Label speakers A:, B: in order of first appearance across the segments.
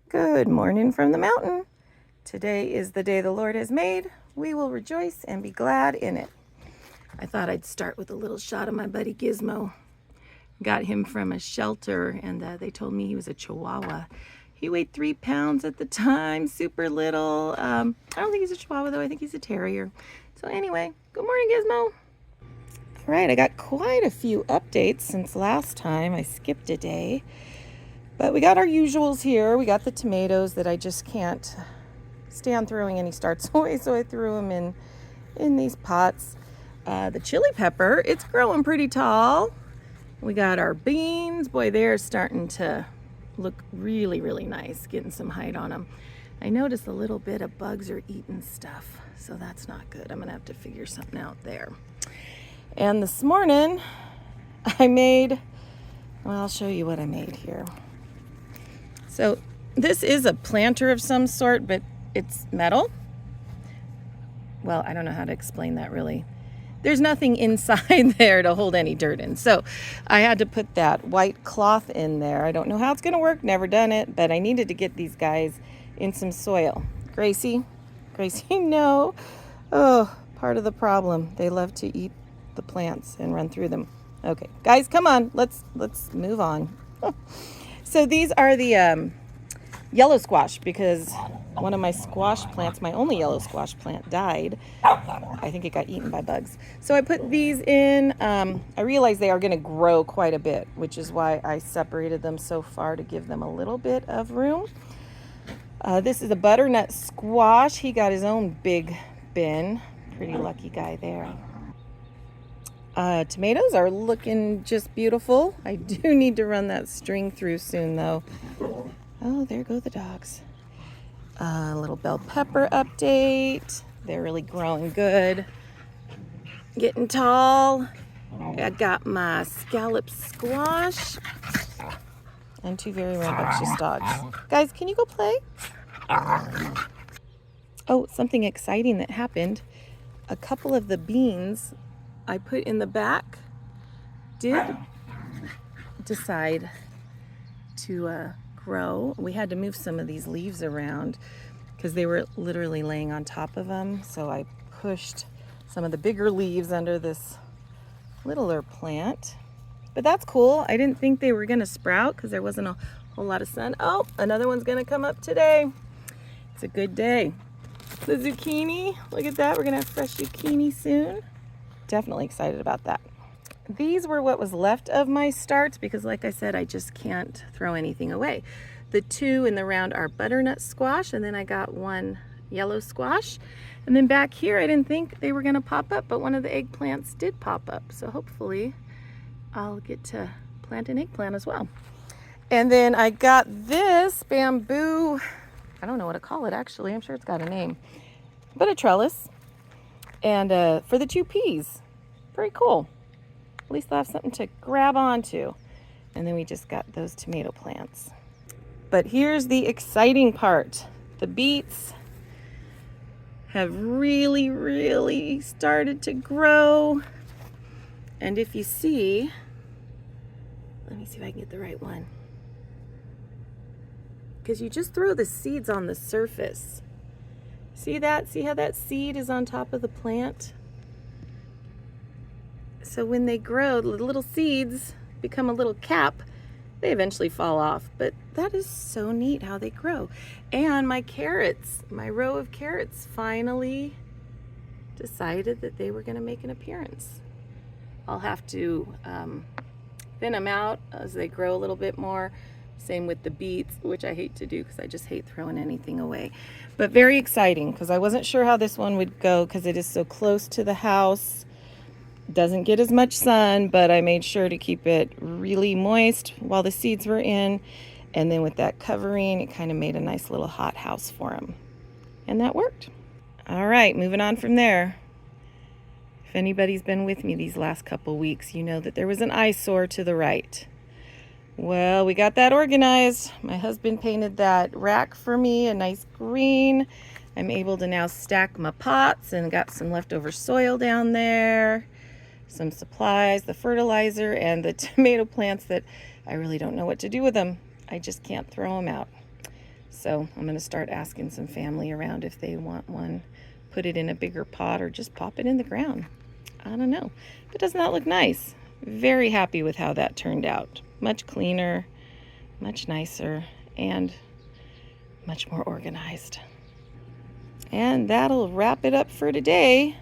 A: Good morning from the mountain. Today is the day the Lord has made. We will rejoice and be glad in it. I thought I'd start with a little shot of my buddy Gizmo. Got him from a shelter, and they told me he was a Chihuahua. He weighed 3 pounds at the time, super little. I don't think he's a Chihuahua though, I think he's a Terrier. So anyway, good morning Gizmo. All right, I got quite a few updates since last time. I skipped a day. But we got our usuals here. We got the tomatoes that I just can't stand throwing any starts away, so I threw them in these pots. The chili pepper, it's growing pretty tall. We got our beans. Boy, they're starting to look really, really nice, getting some height on them. I noticed a little bit of bugs are eating stuff, so that's not good. I'm gonna have to figure something out there. And this morning, I made, well, I'll show you what I made here. So this is a planter of some sort, but it's metal. Well, I don't know how to explain that really. There's nothing inside there to hold any dirt in. So I had to put that white cloth in there. I don't know how it's gonna work, never done it, but I needed to get these guys in some soil. Gracie, no. Oh, part of the problem. They love to eat the plants and run through them. Okay, guys, come on, let's move on. So these are the yellow squash, because one of my squash plants, my only yellow squash plant, died. I think it got eaten by bugs. So I put these in. I realized they are going to grow quite a bit, which is why I separated them so far to give them a little bit of room. This is a butternut squash. He got his own big bin. Pretty lucky guy there. Tomatoes are looking just beautiful. I do need to run that string through soon though. Oh, there go the dogs. A little bell pepper update. They're really growing good. Getting tall. I got my scallop squash and 2 very rambunctious dogs. Guys, can you go play? Oh, something exciting that happened. A couple of the beans I put in the back did decide to grow. We had to move some of these leaves around because they were literally laying on top of them. So I pushed some of the bigger leaves under this littler plant. But that's cool. I didn't think they were gonna sprout because there wasn't a whole lot of sun. Oh, another one's gonna come up today. It's a good day. The zucchini, look at that. We're gonna have fresh zucchini soon. Definitely excited about that. These were what was left of my starts because like I said, I just can't throw anything away. The 2 in the round are butternut squash, and then I got 1 yellow squash. And then back here, I didn't think they were gonna pop up, but one of the eggplants did pop up. So hopefully I'll get to plant an eggplant as well. And then I got this bamboo, I don't know what to call it actually, I'm sure it's got a name, but a trellis. And for the 2 peas, very cool. At least they'll have something to grab onto. And then we just got those tomato plants. But here's the exciting part. The beets have really, really started to grow. And if you see, let me see if I can get the right one. Because you just throw the seeds on the surface. See that? See how that seed is on top of the plant? So when they grow, the little seeds become a little cap. They eventually fall off, but that is so neat how they grow. And my carrots, my row of carrots finally decided that they were gonna make an appearance. I'll have to thin them out as they grow a little bit more. Same with the beets, which I hate to do because I just hate throwing anything away. But very exciting because I wasn't sure how this one would go because it is so close to the house. Doesn't get as much sun, but I made sure to keep it really moist while the seeds were in. And then with that covering, it kind of made a nice little hot house for them. And that worked. All right, moving on from there. If anybody's been with me these last couple weeks, you know that there was an eyesore to the right. Well, we got that organized. My husband painted that rack for me a nice green. I'm able to now stack my pots and got some leftover soil down there, some supplies, the fertilizer, and the tomato plants that I really don't know what to do with them. I just can't throw them out. So I'm going to start asking some family around if they want one. Put it in a bigger pot or just pop it in the ground. I don't know. But doesn't that look nice? Very happy with how that turned out. Much cleaner, much nicer, and much more organized. And that'll wrap it up for today.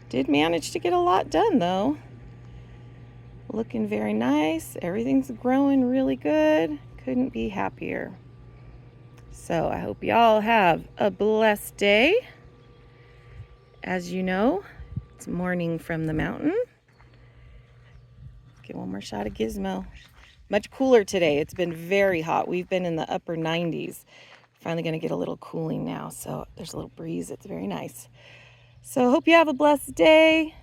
A: Did manage to get a lot done though. Looking very nice. Everything's growing really good. Couldn't be happier. So I hope y'all have a blessed day. As you know, it's morning from the mountain. Get one more shot of Gizmo. Much cooler today. It's been very hot. We've been in the upper 90s. Finally going to get a little cooling now, so there's a little breeze. It's very nice. So hope you have a blessed day.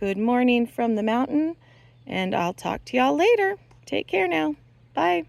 A: Good morning from the mountain, and I'll talk to y'all later. Take care now. Bye.